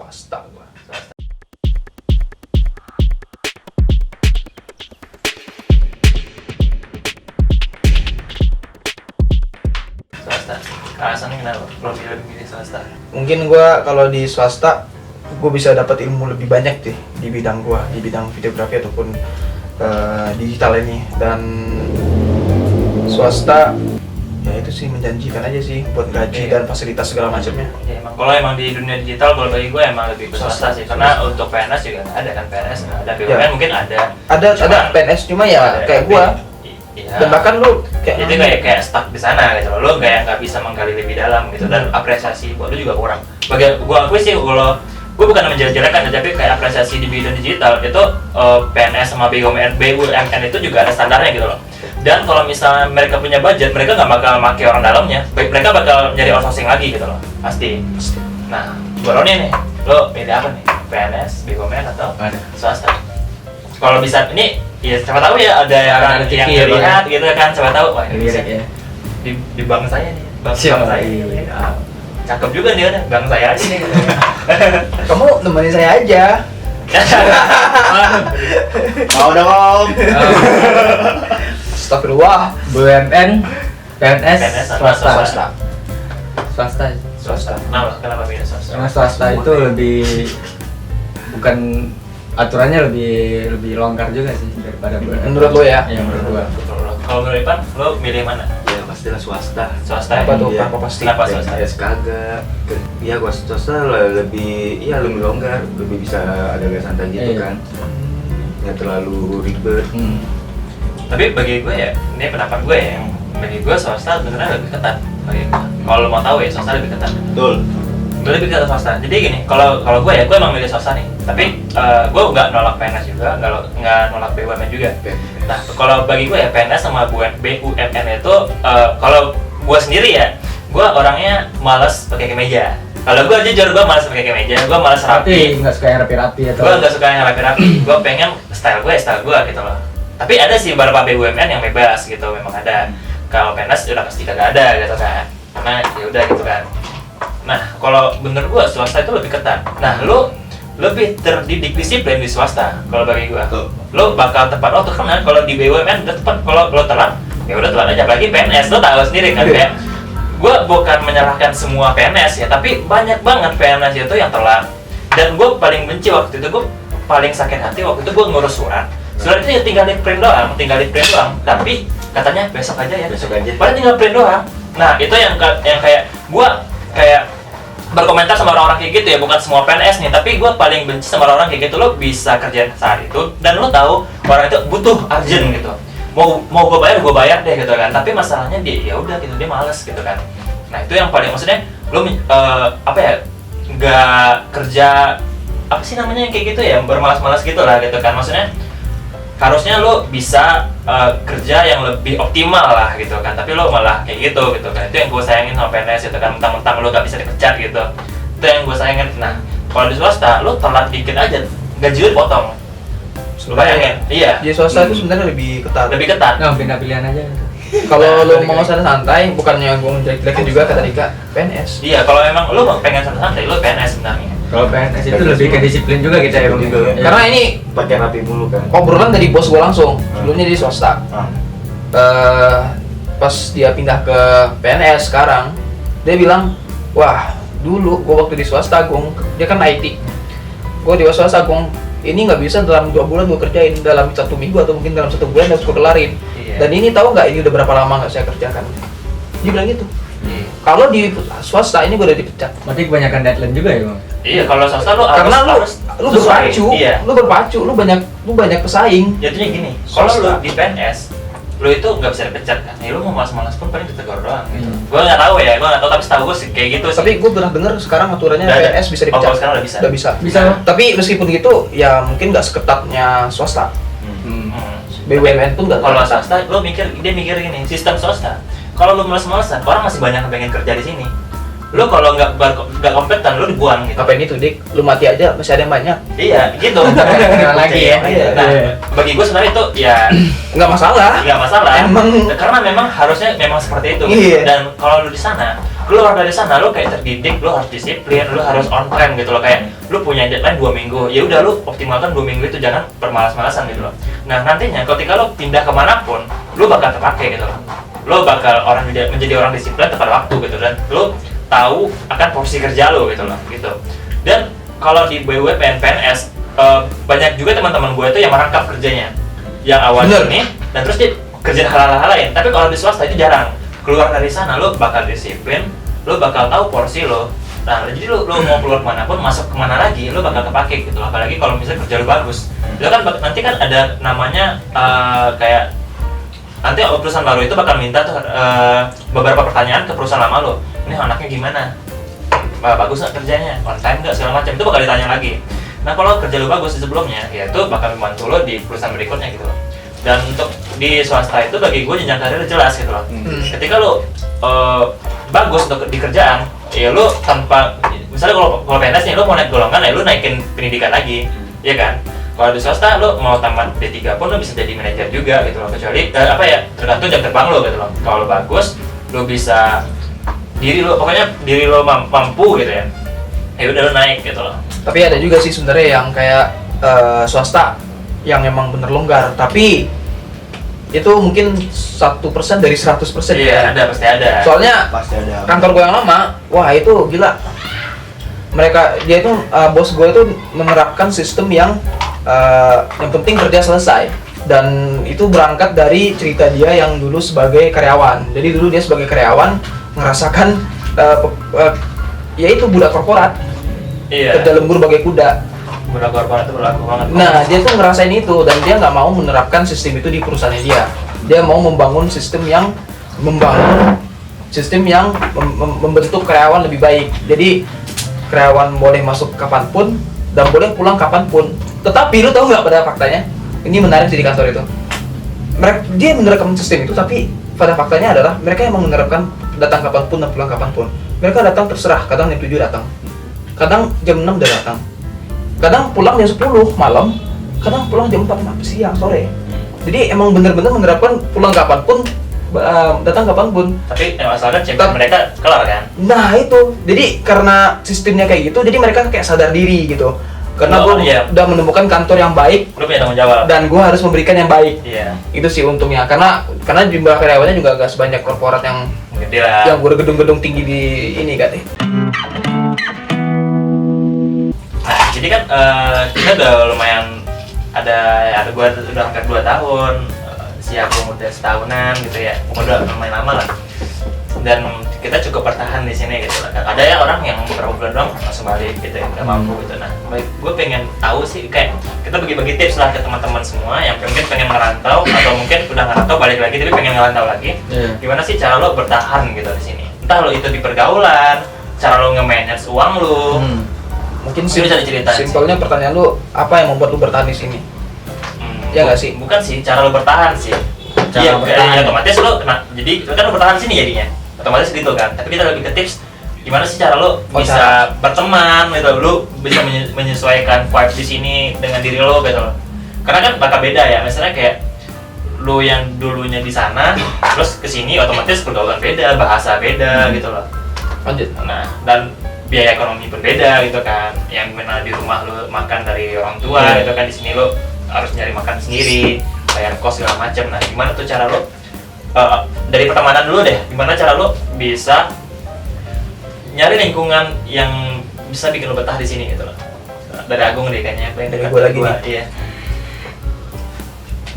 Swasta gua. Swasta. Alasannya kenapa? Kalau milih swasta? Mungkin gua kalau di swasta gua bisa dapat ilmu lebih banyak deh di bidang gua, di bidang videografi ataupun digital ini. Dan swasta ya itu sih menjanjikan aja sih buat gaji dan fasilitas segala macamnya. Ya emang kalau emang di dunia digital kalau bagi gue emang lebih ke swasta sih, karena untuk PNS juga nggak ada kan, PNS nggak ada, BUMN Ya. mungkin ada. Ada PNS cuma ya ada, kayak gua. Iya. Dan bahkan lu Jadi kayak stuck di sana gitu loh, lo kayak nggak bisa menggali lebih dalam gitu, dan apresiasi buat lo juga kurang. Bagi gua akui sih, kalau gua bukan menjelek-jelekan, tapi kayak apresiasi di bidang digital itu PNS sama BUMN itu juga ada standarnya gitu loh. Dan kalau misalnya mereka punya budget, mereka nggak bakal pakai orang dalamnya, mereka bakal nyari outsourcing lagi gitu loh, pasti. Nah, gua lo nih, lo pilih apa nih? PNS, BUMN atau swasta? Kalau bisa ini, ya siapa tahu ya ada orang yang lihat gitu kan, siapa tahu. Wah, ini bisa ya. di bank saya nih, bank Siapa? saya ini. Cakep juga dia, bank saya aja nih. kamu nemenin saya aja. Mau dong Om. Astagfirullah. BUMN, PNS, PNS atau swasta. Swasta. Kenapa pilih swasta? Karena swasta itu lebih bukan aturannya lebih longgar juga sih daripada BUMN. Menurut lo ya? Iya, menurut gua. Kalau menurut Ipan, lo milih mana? Ya pastilah swasta. Swasta. Apa Ya? tuh? Iya. Apa pasti? Kenapa swasta? Ya kagak. Ya gua swasta lebih longgar, lebih bisa agak santai gitu Iya. kan. Nggak terlalu ribet. Tapi bagi gue ya, ini pendapat gue ya, yang bagi gue swasta sebenarnya lebih ketat bagi gue. Kalau lo mau tahu ya, swasta lebih ketat. Betul. Gue lebih ketat swasta. Jadi gini, kalau gue ya, gue emang milih swasta nih. Tapi gue nggak nolak PNS juga, nggak nolak BUMN juga. Nah, kalau bagi gue ya, PNS sama BUMN itu, kalau gue sendiri ya, gue orangnya malas pakai kemeja. Kalau gue jujur, gue malas pakai kemeja, gue malas rapi. Tapi nggak suka yang rapi-rapi atau? Gue nggak suka yang rapi-rapi, gue pengen style gue gitu loh. Tapi ada sih beberapa BUMN yang bebas gitu, memang ada. Kalau PNS udah pasti kagak ada gitu kan, karena ya udah gitu kan. Nah, kalau bener gue swasta itu lebih ketat. Nah, lu lebih terdidik disiplin di swasta. Kalau bagi gue, lu bakal tepat waktu, karena kalau di BUMN udah tepat. Kalau lo telat, ya udah telat aja. Apalagi PNS, lo tahu sendiri kan, kayak gue bukan menyalahkan semua PNS ya, tapi banyak banget PNS itu yang telat. Dan gue paling benci waktu itu, gue paling sakit hati waktu itu gue ngurus surat itu ya tinggal di print doang, tapi katanya besok aja ya, padahal tinggal print doang. Nah, itu yang kayak gue kayak berkomentar sama orang-orang kayak gitu ya, bukan semua PNS nih, tapi gue paling benci sama orang-orang kayak gitu. Lo bisa kerja saat itu dan lo tahu orang itu butuh urgent gitu, mau gue bayar deh gitu kan, tapi masalahnya dia ya udah gitu, dia males gitu kan. Nah, itu yang paling, maksudnya lo apa ya, nggak kerja apa sih namanya yang kayak gitu ya, bermalas-malas gitu lah gitu kan. Maksudnya harusnya lo bisa kerja yang lebih optimal lah gitu kan, tapi lo malah kayak gitu kan. Itu yang gue sayangin sama PNS gitu kan, mentang-mentang lo gak bisa dipecat gitu. Itu yang gue sayangin. Nah, kalau di swasta lo telat dikit aja gaji lo dipotong. Lo bayangin? Iya. Di swasta itu sebenarnya lebih ketat. Lebih ketat. Nah, pindah pilihan aja. Kalau lo mau santai, bukannya gue menjelek-jelekin juga kata Dika, PNS. Iya, kalau emang lo pengen santai, lo PNS sebenarnya. Kalau PNS itu lebih ke disiplin juga kita ya, Bang. Juga. Iya. Karena ini Pakai rapi mulu kan. obrolan dari bos gue langsung. Sebelumnya di swasta. Pas dia pindah ke PNS sekarang, dia bilang, wah dulu gue waktu di swasta, dia kan IT. Gue di swasta, ini nggak bisa dalam 2 bulan gue kerjain, dalam 1 minggu atau mungkin dalam 1 bulan harus gue kelarin. Iya. Dan ini tahu nggak ini udah berapa lama nggak saya kerjakan? Dia bilang gitu. Iya. Kalau di swasta ini gue udah dipecat. Berarti kebanyakan deadline juga ya, Bang? Iya, kalau swasta lo Karena harus lu sesuai. berpacu, Iya. lu banyak pesaing. Jatuhnya gini, kalau Swasta. lu di PNS, lu itu nggak bisa dipecat kan? Ya lu mau malas-malas pun paling ditegur doang gitu. Hmm. Gue nggak tahu ya, tapi setahu gue sih kayak gitu sih. Tapi gue pernah dengar sekarang aturannya Udah ada. PNS bisa Oh, dipecat. kalau sekarang udah bisa. Udah bisa. Bisa. Tapi meskipun gitu, ya mungkin nggak seketatnya swasta. Hmm. BUMN pun nggak. Kalau swasta, dia mikir gini, sistem swasta. Kalau lu malas-malasan, orang masih banyak yang pengen kerja di sini. Lu kalau nggak kompeten, lu dibuang gitu. Ngapain itu, Dik? Lu mati aja, masih ada yang banyak. Iya, gitu. Lagi ya. Nah, Iya. bagi gue sebenarnya itu ya Nggak masalah. nggak masalah. Emang- karena memang harusnya memang seperti itu. Iya. Dan kalau lu di sana, keluar dari sana lu kayak terdidik, lu harus disiplin, lu harus on time gitu loh, kayak lu punya deadline 2 minggu, ya udah lu optimalkan 2 minggu itu, jangan bermalas-malasan gitu loh. Nah nantinya ketika lu pindah kemanapun, lu bakal terpakai gitu loh, lu bakal menjadi orang disiplin tepat waktu gitu, dan lu tahu akan porsi kerja lu gitu loh gitu. Dan kalau di BUMN PNS banyak juga teman-teman gue itu yang merangkap kerjanya, yang awal ini dan terus dia kerja hal-hal lain. Tapi kalau di swasta itu jarang. Keluar dari sana lo bakal disiplin, lo bakal tahu porsi lo. Nah, jadi lo mau keluar kemana pun, masuk kemana lagi, lo bakal kepake gitu. Apalagi kalau misalnya kerja lo bagus. Itu kan nanti kan ada namanya kayak nanti perusahaan baru itu bakal minta tuh beberapa pertanyaan ke perusahaan lama lo. Ini anaknya gimana? Bagus nggak kerjanya? On time nggak? Segala macam itu bakal ditanya lagi. Nah, kalau kerja lo bagus di sebelumnya, ya itu bakal membantu lo di perusahaan berikutnya gitu loh. Dan untuk di swasta itu bagi gue jenjang karir jelas gitu loh. Ketika lo bagus untuk di kerjaan, ya lo tanpa misalnya kalau PNS nih lo mau naik golongan, ya lo naikin pendidikan lagi, ya kan? Kalau di swasta lo mau tamat D3 pun lo bisa jadi manajer juga gitu loh, kecuali tergantung jam terbang lo gitu loh. Kalau lo bagus, lo bisa pokoknya diri lo mampu gitu ya. Ya udah lo naik gitu loh. Tapi ada juga sih sebenarnya yang kayak swasta yang emang bener longgar, tapi itu mungkin 1% dari 100% Iya, ya. ada, pasti ada. Soalnya Pasti ada. kantor gue yang lama, wah itu gila. Dia itu bos gue itu menerapkan sistem yang penting kerja selesai, dan itu berangkat dari cerita dia yang dulu sebagai karyawan. Jadi dulu dia sebagai karyawan merasakan yaitu budak korporat, Iya. kerja lembur bagai kuda. Budak korporat itu berlaku banget. Nah, dia tuh ngerasain itu, dan dia nggak mau menerapkan sistem itu di perusahaannya dia. Dia mau membangun sistem yang membentuk karyawan lebih baik. Jadi karyawan boleh masuk kapanpun dan boleh pulang kapanpun. Tetapi lu tahu nggak pada faktanya? Ini menarik sih di kantor itu. Dia menerapkan sistem itu, tapi pada faktanya adalah mereka yang menerapkan datang kapanpun dan pulang kapanpun. Mereka datang terserah, kadang jam 7 datang, kadang jam 6 udah datang, kadang pulang jam 10 malam, kadang pulang jam 4 siang sore. Jadi emang bener-bener menerapkan pulang kapanpun, datang kapanpun. Tapi asalkan champion mereka kelar kan? Nah itu, jadi karena sistemnya kayak gitu, jadi mereka kayak sadar diri gitu. Karena gue udah menemukan kantor yang baik, lu punya tanggung jawab. dan gue harus memberikan yang baik. Iya. Itu sih untungnya, karena jumlah karyawannya juga gak sebanyak korporat yang Gede lah. yang gedung-gedung tinggi di ini kan. Nah, jadi kan kita udah lumayan ada gua udah hampir 2 tahun, si aku udah setahunan gitu ya, udah lumayan lama lah. Dan kita cukup bertahan di sini gitu lah. Ada ya orang yang beberapa bulan doang langsung balik gitu ya, nggak mampu gitu. Nah, gue pengen tahu sih, kayak kita bagi-bagi tips lah ke teman-teman semua yang mungkin pengen ngerantau atau mungkin udah ngerantau balik lagi tapi pengen ngerantau lagi. Gimana sih cara lo bertahan gitu di sini? Entah lo itu di pergaulan, cara lo nge-manage uang lo. Mungkin Bisa diceritain simpelnya pertanyaan lu, apa yang membuat lu bertahan di sini? Ya nggak sih? Bukan sih, cara lo bertahan sih. Cara bertahan. Ya, otomatis lo kena, jadi kan lo bertahan sini jadinya. Otomatis gitu kan. Tapi kita lebih ke tips gimana sih cara lo bisa berteman gitu, lo bisa menyesuaikan vibe di sini dengan diri lo gitu loh. Karena kan bakal beda ya. Misalnya kayak lo yang dulunya di sana terus ke sini, otomatis pergaulan beda, bahasa beda gitu loh. Lanjut. Nah, dan biaya ekonomi pun beda gitu kan. Yang mana di rumah lo makan dari orang tua gitu kan, di sini lo harus nyari makan sendiri, bayar kos segala macam. Nah, gimana tuh cara lo dari pertemanan dulu deh, gimana cara lo bisa nyari lingkungan yang bisa bikin lo betah di sini gitu loh. Dari Agung deh kayaknya, apa yang Dari dekat gua lagi gua. nih. Iya.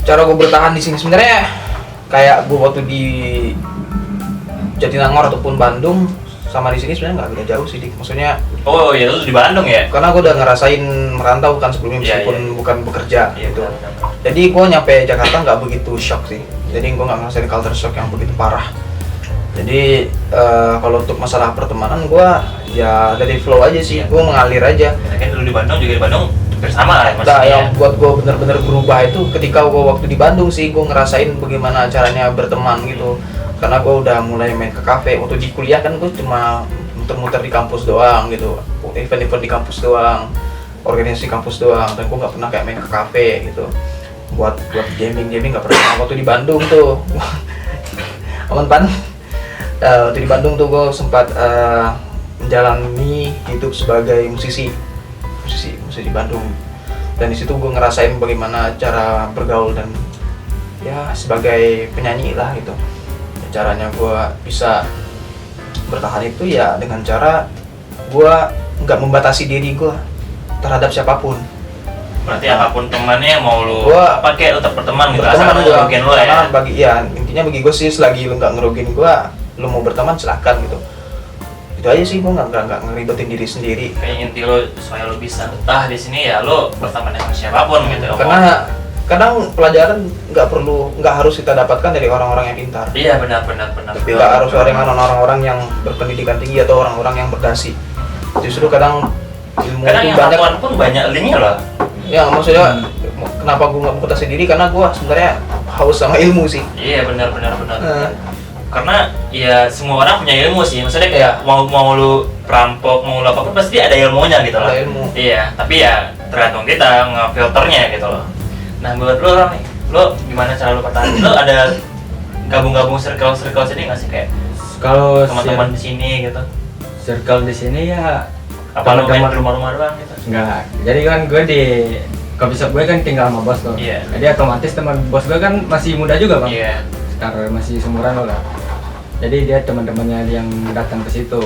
Cara gue bertahan di sini sebenarnya kayak gue waktu di Jatinangor ataupun Bandung sama di sini sebenarnya nggak beda jauh sih, Dik. Maksudnya Oh iya, lu di Bandung ya? karena gue udah ngerasain merantau kan sebelumnya, Iya, meskipun iya. bukan bekerja Iya, gitu. benar. Jadi gue nyampe Jakarta nggak begitu shock sih. Jadi gue nggak ngerasain culture shock yang begitu parah. Jadi kalau untuk masalah pertemanan gue ya dari flow aja sih, gue mengalir aja. Karena kan dulu di Bandung juga di Bandung bersama lah Nah, maksudnya. yang buat gue bener-bener berubah itu ketika gue waktu di Bandung sih, gue ngerasain bagaimana caranya berteman gitu. Karena gue udah mulai main ke kafe. Waktu di kuliah kan gue cuma muter-muter di kampus doang gitu, event-event di kampus doang, organisasi kampus doang, dan gue nggak pernah kayak main ke kafe gitu. Buat gaming nggak pernah. Waktu di Bandung tuh, aman pan. Waktu di Bandung tuh gue sempat menjalani hidup sebagai musisi di Bandung, dan di situ gue ngerasain bagaimana cara bergaul dan ya sebagai penyanyi lah gitu. Caranya gue bisa bertahan itu ya dengan cara gue nggak membatasi diri gue terhadap siapapun. Berarti apapun temannya mau lu Gua pakai tetap berteman gitu, Berteman asal gua. ngerugiin lu ya. Karena intinya bagi gue sih, selagi lu nggak ngerugiin gue, lu mau berteman silakan gitu. Itu aja sih, gue nggak ngeribetin diri sendiri. Kayak inti lu supaya lu bisa betah di sini ya lu berteman dengan siapapun gitu. Karena kadang pelajaran nggak harus kita dapatkan dari orang-orang yang pintar. Iya benar. Tapi Nggak harus orang-orang yang berpendidikan tinggi atau orang-orang yang berdasi. Justru kadang ilmu Kadang itu yang banyak. satuan pun banyak linknya loh. Ya maksudnya kenapa gue nggak membatasi diri, karena gue sebenarnya haus sama ilmu sih. Iya benar. Nah. Karena ya semua orang punya ilmu sih. Maksudnya kayak Iya. mau lu perampok, mau lu apapun pasti ada ilmunya gitu loh. Ada ilmu. Iya, tapi ya tergantung kita ngefilternya gitu loh. Nah, buat lo Ram nih, lo gimana cara lo bertahan? Lo ada gabung-gabung circle sini nggak sih, kayak Kalau teman-teman di sini gitu? circle di sini ya Apa lo main teman-teman- di rumah-rumah doang gitu? enggak. Jadi kan gue di coffee shop gue kan tinggal sama bos tuh. Iya. Jadi otomatis teman bos gue kan masih muda juga, Bang. Iya. Sekarang masih seumuran lo lah. Jadi dia teman-temannya yang datang ke situ.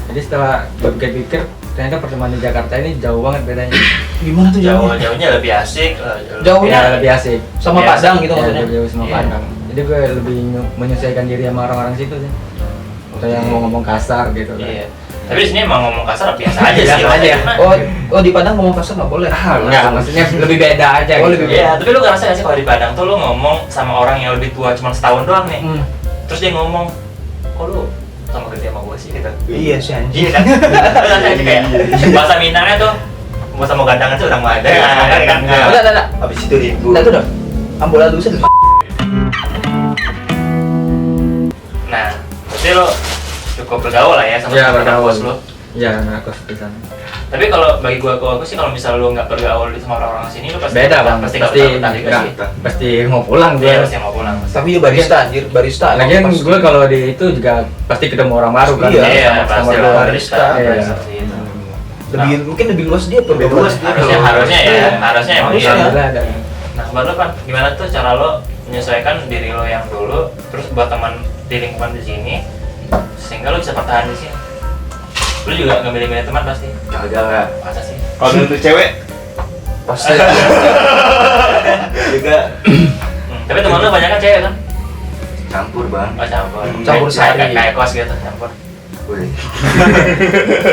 Jadi setelah gue pikir-pikir, ternyata pertemanan di Jakarta ini jauh banget bedanya. Gimana tuh jauhnya? Jauhnya lebih asik. Jauhnya? Ya, lebih asik. Sama Iya, Padang gitu Ya, maksudnya? jauh sama Iya. Padang. Jadi gue lebih menyesuaikan diri sama orang-orang situ sih. Kayak yang mau ngomong kasar gitu kan. Iya. Tapi di sini emang ngomong kasar biasa aja sih. Biasa aja. Karena- Oh di Padang ngomong kasar nggak boleh? Enggak, maksudnya lebih beda aja. Oh, gitu. lebih Iya, tapi lu ngerasa gak sih kalau di Padang tuh lu ngomong sama orang yang lebih tua cuma setahun doang nih, Hmm. terus dia ngomong, kok lu sama gede sama gue sih gitu. Iya sih anjing. Iya kan? Lu rasanya kayak bahasa Minangnya tuh bahasa mau gandangan tuh udah mau ada kan? Udah. Habis itu ribut. Udah tuh udah. Ambulan dulu sih. Nah, berarti lo cukup bergaul lah ya sama Iya, teman-teman bergaul. bos lo. Iya, nah aku di sana. Tapi kalau bagi aku sih kalau misal lo nggak bergaul sama orang-orang sini lo pasti Beda, Bang. pasti Pasti nggak betah juga enggak, sih. pasti mau pulang gue. Iya, pasti mau pulang. Tapi ya barista anjir, barista. Lagian Pas- gue kalau di itu juga pasti ketemu orang baru kan. Iya, Iya, sama pasti customer lah gue. barista, Iya. barista seperti itu. mungkin lebih luas dia Lebih luas dia. Harusnya ya, Iya. harusnya emang Harusnya. iya. Alhamdulillah ada. Nah, buat lo kan gimana tuh cara lo menyesuaikan diri lo yang dulu, terus buat teman di lingkungan di sini, sehingga lo bisa bertahan di sini. Lo juga nggak milih-milih teman pasti, Kagak lah. masa sih? Kalau untuk cewek pasti. juga Tapi teman lo banyak kan cewek kan? campur, Bang. Oh campur. Campur Kayak- sari. kayak kos gitu campur. Woi.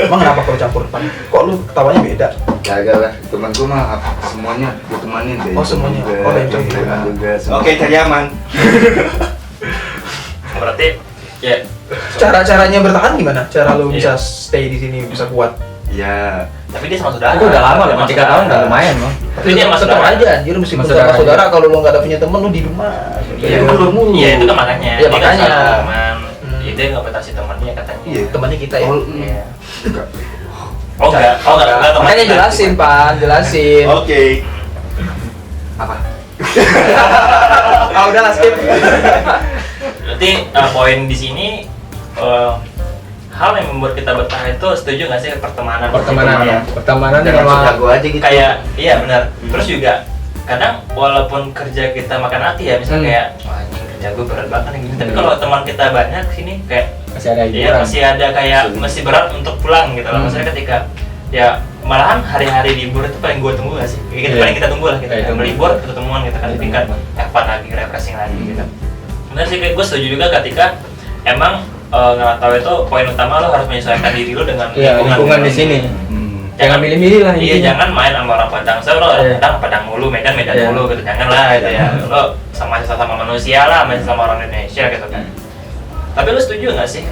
Emang kenapa kalau campur pan? Kok lu ketawanya beda? Kagak lah. Temen gua mah semuanya gua temanin deh. Oh, semuanya. Oh, dari temen. juga. Oke, cari aman. Berarti ya Caranya bertahan gimana? Cara lu Iya. bisa stay di sini, bisa kuat? Iya. tapi dia sama saudara. Itu udah lama Dia loh, sama 3 tahun udah saudara. lumayan loh. Tapi dia sama tetap saudara. aja anjir, meskipun Sama sama saudara saudara, aja. kalau lu nggak ada punya temen lu di rumah. Iya, Lu mulu. Iya itu kan makanya. Iya, Dia kan makanya. salah teman. Hmm. Dia nggak batasi temannya katanya. Iya. Temannya kita ya. Iya. Enggak. Oh enggak teman. Makanya jelasin, Pan, jelasin. Oke. Apa? Ah, udah lah skip. Berarti poin di sini hal yang membuat kita betah itu setuju nggak sih pertemanan? Pertemanan Jangan sama suka gua aja gitu. Kayak iya benar. Terus juga kadang walaupun kerja kita makan hati ya, misalnya kayak wah anjing kerja gue berat banget nih gini. Tapi kalau teman kita banyak sini kayak masih ada iya hiburan. masih ada kayak masih berat untuk pulang gitu loh. Maksudnya ketika ya malahan hari-hari libur itu paling gue tunggu nggak sih? Kayak gitu Iya. paling kita tunggu lah kita Iya, ya, tunggu. libur ketemuan gitu kan tingkat F1 lagi refreshing lagi gitu. Benar sih kayak gue setuju juga ketika emang nggak tahu itu poin utama lo harus menyesuaikan diri lo dengan Iya, lingkungan di sini. Jangan milih-milih lah Iya, intinya. jangan main sama orang Padang. Soalnya lo Iya. Padang mulu, Medan Iya. mulu gitu. Jangan lah gitu ya. Lo sama manusia lah, sama orang Indonesia gitu kan. Tapi lo setuju nggak sih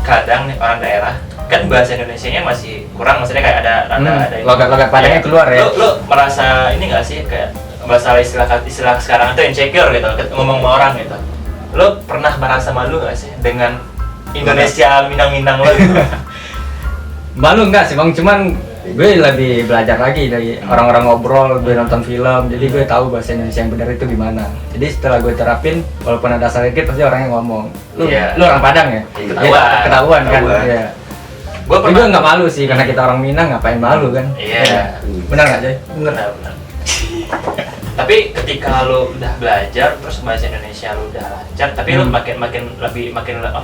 kadang nih orang daerah kan bahasa Indonesianya masih kurang, maksudnya kayak ada ada Logat-logat Padangnya Iya. keluar ya. Lo merasa ini nggak sih kayak bahasa istilah sekarang itu insecure gitu, ngomong sama orang gitu. Lo pernah merasa malu nggak sih dengan Indonesia Minang-Minang lo gitu? Malu enggak sih Bang, cuman Gue lebih belajar lagi dari orang-orang ngobrol, gue nonton film, jadi gue tahu bahasa Indonesia yang benar itu gimana. Jadi setelah gue terapin, walaupun ada salah dikit pasti orangnya ngomong, lu orang Padang ya? Ketahuan kan? Iya. Gue nggak malu sih, karena kita orang Minang ngapain malu kan? Iya. Benar nggak Jay? Benar. Tapi ketika lo udah belajar terus bahasa Indonesia lo udah lancar, tapi lo makin apa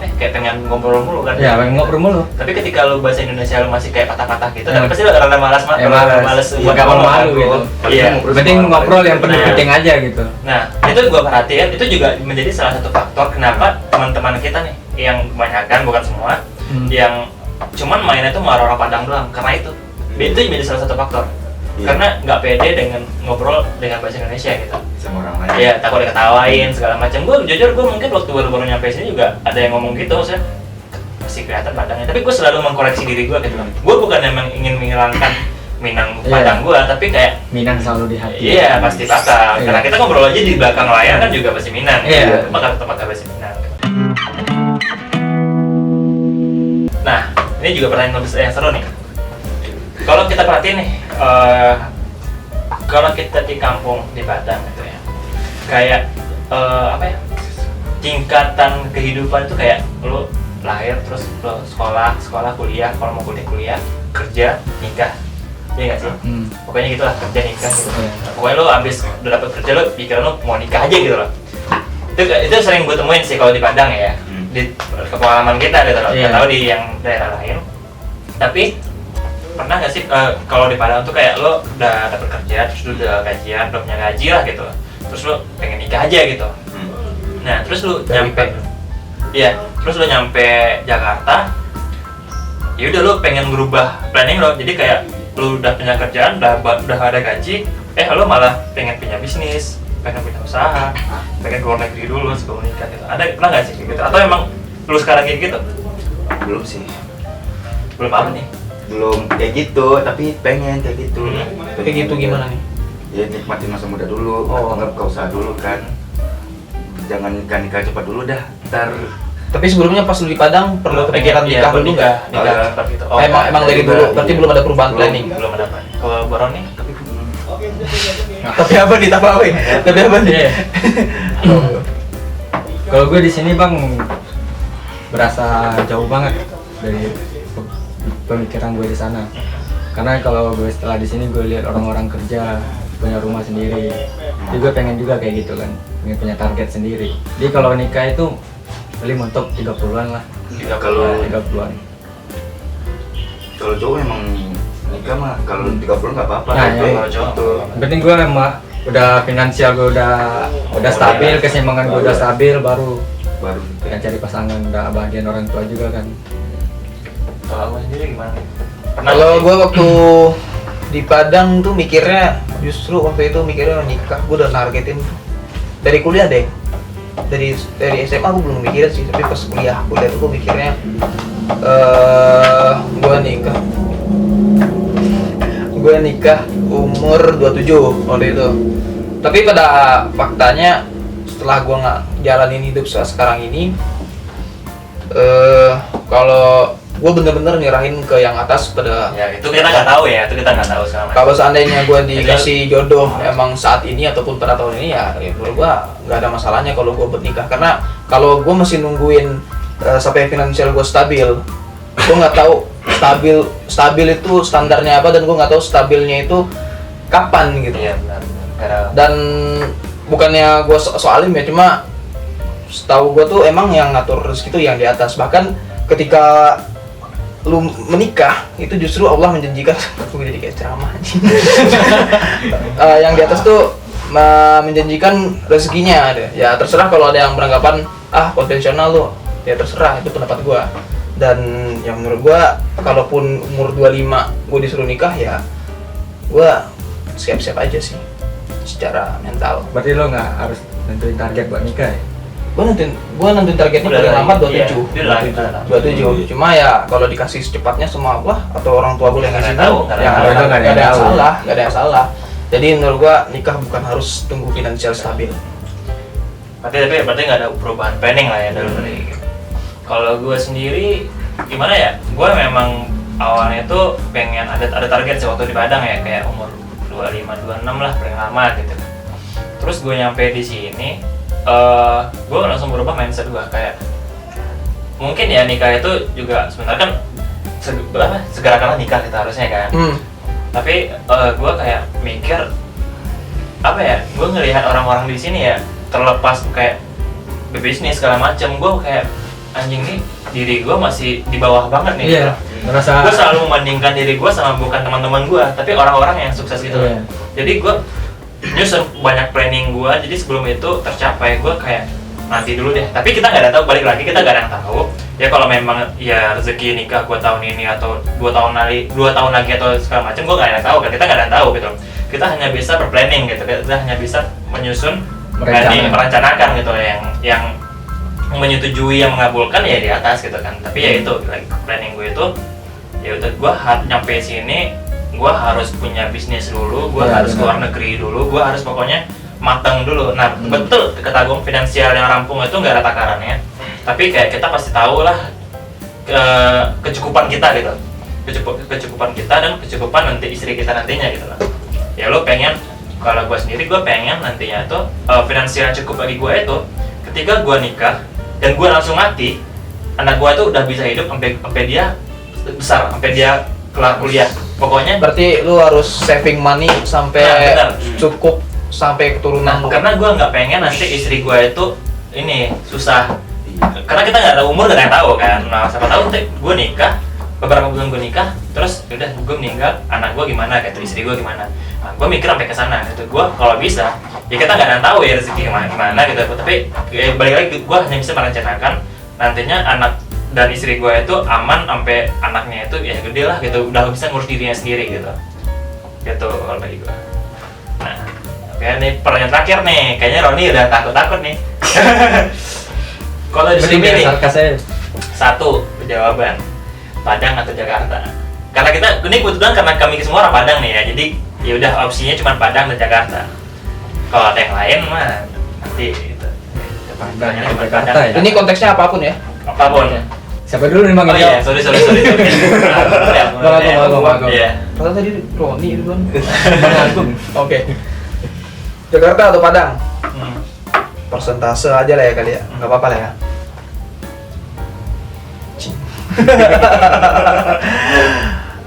ya, kayak pengen ngobrol mulu kan? Iya, pengen ngobrol mulu. Tapi ketika lo bahasa Indonesia lo masih kayak patah-patah gitu, tapi pasti lo rada malas buat gak ngomong malu gitu. Iya. Penting ngobrol yang penting aja gitu. Nah, itu gua perhatian, itu juga menjadi salah satu faktor kenapa teman-teman kita nih yang kebanyakan, bukan semua, yang cuman mainnya tuh sama orang Padang doang, karena itu menjadi salah satu faktor. Karena nggak pede dengan ngobrol dengan bahasa Indonesia gitu sama orang lain. Iya, takut diketawain segala macam. Gue jujur, gue mungkin waktu baru nyampe sini juga ada yang ngomong gitu, maksudnya masih kelihatan Padangnya. Tapi gue selalu mengkoreksi diri gue gitu. Gue bukan emang ingin menghilangkan Minang Padang gue, tapi kayak Minang selalu di hati. iya pasti bakal. Karena kita ngobrol aja di belakang layar kan juga pasti Minang. Iya. Bakal tetap bahasa Minang. Nah, ini juga pertanyaan yang seru nih. Kalau kita perhatiin nih, kalau kita di kampung di Padang gitu ya, kayak apa ya, tingkatan kehidupan itu kayak lo lahir terus lo sekolah kuliah, kalau mau kuliah kerja nikah, iya nggak sih? Pokoknya gitulah, kerja nikah gitu. Pokoknya lo abis udah dapet kerja lo pikiran lo mau nikah aja gitu loh. Itu sering gue temuin sih kalau di Padang ya, di pengalaman kita gitu loh. Nggak tahu di yang daerah lain, tapi pernah nggak sih kalau di Padang tuh kayak lo udah dapet kerja, terus lo udah gajian, udah punya gaji lah gitu, terus lo pengen nikah aja gitu. Nah terus lo nyampe, iya, terus lo nyampe Jakarta, ya udah lo pengen berubah planning lo, jadi kayak lo udah punya kerjaan, udah ada gaji, lo malah pengen punya bisnis, pengen punya usaha, pengen keluar negeri dulu sebelum nikah gitu. Ada pernah nggak sih kayak gitu? Atau emang lo sekarang kayak gitu? Belum sih. Belum apa nih? Belum kayak gitu, tapi pengen kayak gitu. Kayak gitu gimana nih? Ya nikmatin masa muda dulu, nggak buka usaha dulu kan. Jangan nikah cepat dulu dah, ntar. Tapi sebelumnya pas lu di Padang pernah kepikiran nikah dulu nggak? Nikah cepat gitu. Emang dari dulu, berarti belum ada perubahan planning. Belum ada. Kalau Baron nih? Tapi apa nih? Tapi apa nih? Kalau gue di sini bang berasa jauh banget dari pemikiran gue di sana. Karena kalau gue setelah di sini gue lihat orang-orang kerja punya rumah sendiri, jadi gue pengen juga kayak gitu kan, pengen punya target sendiri. Jadi kalau nikah itu paling mentok 30-an lah. Kalau 30-an. Kalau cowok emang nikah mah kalau 30 nggak apa-apa. Nah, itu, ya, itu. Yang penting gue emang udah finansial gue udah stabil, keseimbangan gue udah stabil, baru yang cari pasangan, udah bagian orang tua juga kan. Kalau aku sendiri gimana? Kalau gue waktu di Padang tuh mikirnya, justru waktu itu mikirnya nikah, gue udah nargetin dari kuliah deh. Dari SMA gue belum mikirin sih, tapi pas kuliah tuh gue mikirnya gue nikah umur 27 waktu itu. Tapi pada faktanya setelah gue nggak jalanin hidup sekarang ini, kalau gue bener-bener nyerahin ke yang atas pada ya itu kita nggak tahu ya, sekarang. Kalau seandainya gue dikasih jodoh emang saat ini ataupun pada tahun ini ya menurut gue nggak ada masalahnya kalau gue bernikah. Karena kalau gue masih nungguin sampai finansial gue stabil, gue nggak tahu stabil itu standarnya apa, dan gue nggak tahu stabilnya itu kapan gitu. Iya benar. Dan bukannya gue soalim ya, cuma setahu gue tuh emang yang ngatur rezeki itu yang di atas. Bahkan ketika lu menikah itu justru Allah menjanjikan, gue jadi kayak ceramah yang di atas tuh menjanjikan rezekinya ada. Ya terserah kalau ada yang beranggapan konvensional lu, ya terserah, itu pendapat gua. Dan yang menurut gua kalaupun umur 25 gua disuruh nikah, ya gua siap-siap aja sih secara mental. Berarti lo nggak harus nentuin target buat nikah ya? Gua nentuin targetnya paling lambat 27. Iya, 27. Cuma ya kalau dikasih secepatnya sama Allah atau orang tua gue yang ngasih tahu, ya nggak ada yang salah. Jadi menurut gua nikah bukan harus tunggu finansial stabil. Berarti nggak ada perubahan planning lah ya dari. Kalau gue sendiri gimana ya? Gue memang awalnya tuh pengen ada target sih waktu di Padang ya, kayak umur 25-26 lah paling lama gitu. Terus gue nyampe di sini, gue langsung berubah mindset gue kayak mungkin ya nikah itu juga sebenarnya kan segera kalah nikah kita harusnya kan. Tapi gue kayak mikir apa ya, gue ngelihat orang-orang di sini ya terlepas kayak berbisnis segala macam, gue kayak anjing nih diri gue masih di bawah banget nih. Iya. Ngerasa. Gue selalu membandingkan diri gue sama bukan teman-teman gue, tapi orang-orang yang sukses gitu. Iya. Jadi gue nyusun banyak planning gue, jadi sebelum itu tercapai gue kayak nanti dulu deh. Tapi kita nggak ada tahu, balik lagi kita nggak ada yang tahu. Ya kalau memang ya rezeki nikah gue tahun ini atau 2 tahun lagi atau segala macam, gue nggak ada yang tahu kan, kita nggak ada yang tahu gitu. Kita hanya bisa berplanning gitu, kita hanya bisa menyusun planning, merencanakan gitu yang menyetujui, yang mengabulkan ya di atas gitu kan. Tapi ya itu planning gue itu ya udah, gue nyampe sini gue harus punya bisnis dulu, gue harus keluar negeri dulu, gue harus pokoknya matang dulu. Nah betul kata Agung, finansial yang rampung itu nggak ada takarannya, tapi kayak kita pasti tahu lah kecukupan kita gitu, kecukupan kita dan kecukupan nanti istri kita nantinya gitu lah. Ya lo pengen, kalau gue sendiri gue pengen nantinya tuh finansial yang cukup bagi gue itu ketika gue nikah dan gue langsung mati, anak gue tuh udah bisa hidup sampai dia besar, sampai dia kelar kuliah. Pokoknya berarti lu harus saving money sampai cukup sampai keturunan. Karena gue nggak pengen nanti istri gue itu ini susah. Karena kita nggak tahu umur, nggak tahu kan. Nah siapa tahu nanti gue nikah, beberapa bulan gue nikah, terus udah gue meninggal, anak gue gimana, gitu, istri gue gimana. Nah, gue mikir sampai ke sana gitu. Gue kalau bisa, ya kita nggak ada yang tahu ya rezeki gimana gitu. Tapi ya, balik lagi gue hanya bisa merencanakan nantinya anak dan istri gue itu aman sampai anaknya itu ya gede lah gitu, udah bisa ngurus dirinya sendiri gitu. Gitu kalau bagi gue. Nah, oke nih pertanyaan terakhir nih, kayaknya Roni udah takut nih. Kalau di sini nih, satu jawaban, Padang atau Jakarta. Karena kita ini kebetulan karena kami semua orang Padang nih ya, jadi ya udah opsinya cuma Padang dan Jakarta. Kalau ada yang lain mah nanti gitu. Padang atau cuma Jakarta Padang. ya? Ini konteksnya apapun ya. Apapun. Siapa dulu nih Bang? Oh iya, sorry. Bang Agung. Iya. Pertanyaan tadi Roni itu kan. Bang Agung. Oke. Jakarta atau Padang? Hmm. Persentase aja lah ya kali ya, nggak apa-apa lah ya.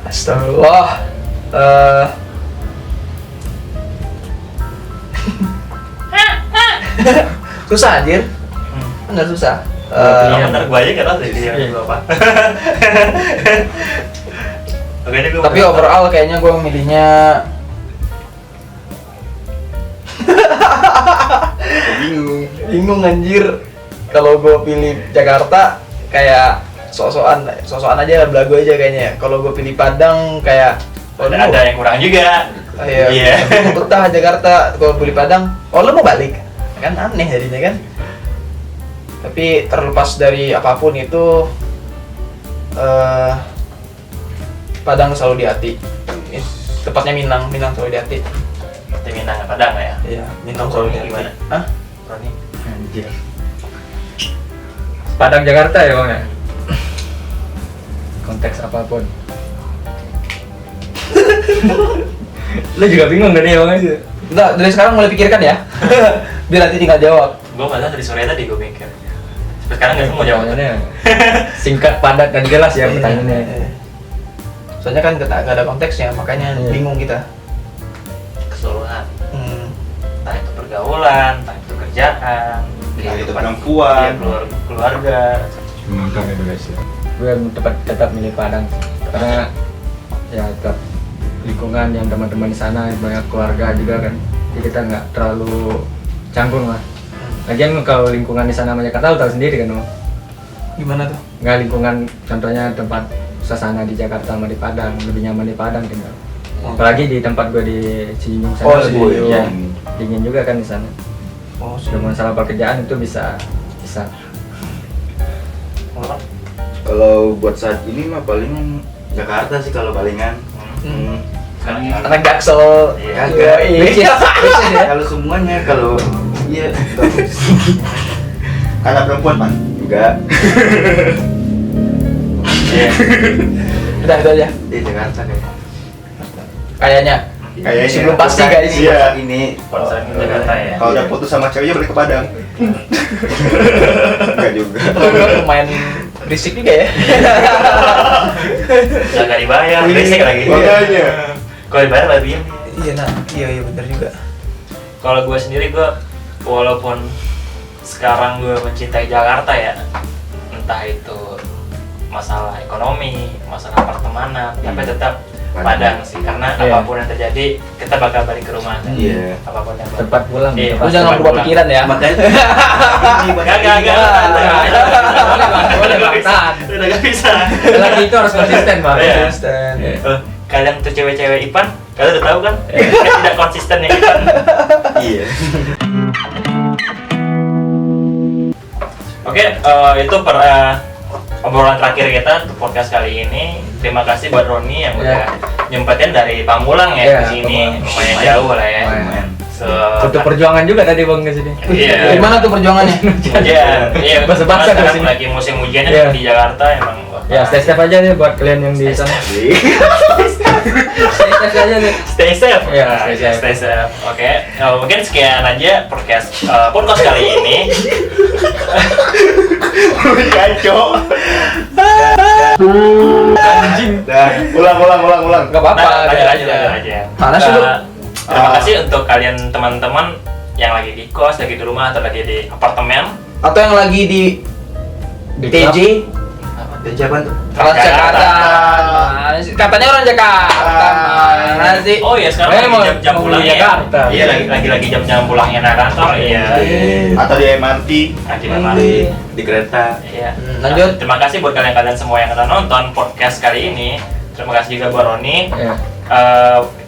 Astagfirullah. Susah anjir. Bener susah. Bener gue aja kan tahu sih apa. Oke, ini Tapi overall kayaknya gue milihnya bingung anjir. Kalau gue pilih Jakarta kayak sok-sokan aja, belagu aja kayaknya ya. Kalau gue pilih Padang kayak ada yang kurang juga. Iya. Betah Jakarta. Kalau pilih Padang, lo mau balik? Kan aneh jadinya kan. Tapi terlepas dari apapun itu, Padang selalu di hati. Tepatnya Minang selalu di hati. Di Minang Padang ya. Iya, Minang selalu di hati. Gimana? Hah? Roni. Anjir. Padang Jakarta ya Bang ya? Konteks apapun. Lu juga bingung gak nih Bang? Enggak, dari sekarang mulai pikirkan ya. Biar nanti tinggal jawab. Gue malah dari sore tadi gue mikir. Sampai sekarang nggak mau jawab. Pertanyaannya singkat, padat, dan jelas ya pertanyaannya. Iya. Soalnya kan nggak ada konteksnya, makanya Iya. bingung kita. Keseluruhan. Entah itu pergaulan, entah itu kerjaan, Entah itu perempuan. keluarga. Menonton Indonesia. Gue tetap milih Padang karena ya tetap lingkungan yang teman-teman di sana banyak keluarga juga kan, jadi kita nggak terlalu canggung lah. Lagian kalau lingkungan di sana sama Jakarta lu tahu sendiri kan Bang? Gimana tuh? Nggak, lingkungan contohnya tempat suasana di Jakarta sama di Padang lebih nyaman di Padang tinggal. Apalagi di tempat gue di Cibinong sana, Oh, lebih Cibinong. ya, dingin juga kan di sana. Oh, Sudah masalah pekerjaan itu bisa. Kalau buat saat ini mah palingan Jakarta sih kalau palingan. Sekarang anak Jaksel. Iya. Kagak. Iya. Kalau semuanya kalau iya anak perempuan Pak enggak. Iya. Udah itu aja. Di Jakarta kayaknya. Kayaknya. Kayaknya. Sebelum pasti guys. Iya. Ini Konser di Jakarta ya. Kalau udah putus sama ceweknya balik ke Padang. Enggak juga. Lumayan berisik juga ya. Nggak dibayar, berisik lagi. Makanya. Kalau dibayar lebih. Iya nah, iya benar juga. Kalau gue sendiri, gue walaupun sekarang gue mencintai Jakarta ya, entah itu masalah ekonomi, masalah pertemanan, tapi tetap Padang sih, karena Iya. apapun yang terjadi kita bakal balik ke rumah. Iya. Apapun yang Tempat pulang. Iya. Lu jangan berubah pikiran ya. Makanya Gak. Boleh Bang. Udah gak bisa. Lagi itu harus konsisten, Bang. Iya. Konsisten. Kalian tuh cewek-cewek Ipan, kalian udah tahu kan? Tidak konsisten ya Ipan. iya. Oke, itu obrolan terakhir kita untuk podcast kali ini. Terima kasih buat Roni yang udah nyempetin dari Pamulang ya Iya, ke sini. Pamulang. Lumayan jauh lah ya. Lumayan. So, Untuk perjuangan juga tadi Bang ke sini. Iya. Gimana tuh perjuangannya? Iya, Bahasa-bahasa sekarang di sini. lagi musim hujannya Iya. di Jakarta emang. Ya, stay safe aja nih buat kalian yang di Stay sana. Stay Stay safe aja nih. Stay safe. Iya, Nah, stay iya, safe. stay safe. Oke, mungkin sekian aja podcast kali ini. Kacau. Anjing. Ulang. Gak apa-apa. Nah, lanjut aja. aja. Mana sih, Bro? Terima kasih untuk kalian teman-teman yang lagi di kos, lagi di rumah atau lagi di apartemen. Atau yang lagi di TJ Dan siapa tuh? Transjakarta. Mana sih? Katanya orang Jakarta. Mana sih? Oh iya, sekarang Eh, mau- lagi jam mau pulangnya. di Jakarta. Iya, lagi jam pulangnya anak kantor. Iya. Atau di MRT. Lagi memang. Di kereta. Iya. Lanjut. Terima kasih buat kalian semua yang udah nonton podcast kali ini. Terima kasih juga buat Roni. Ya.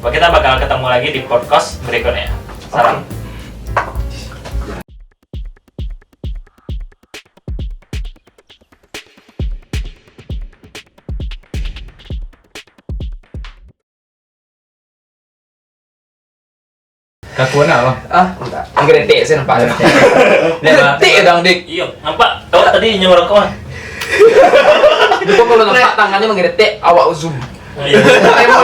Kita bakal ketemu lagi di podcast berikutnya. Salam. Kakuan apa? Enggak. Ngerti sih nampak. Dia, Bang. Ngerti dong, Dik. Iya, nampak? Kau tadi nyuruh kau. Itu kalau nampak tangannya mengerti awak zoom. Iya. Remo.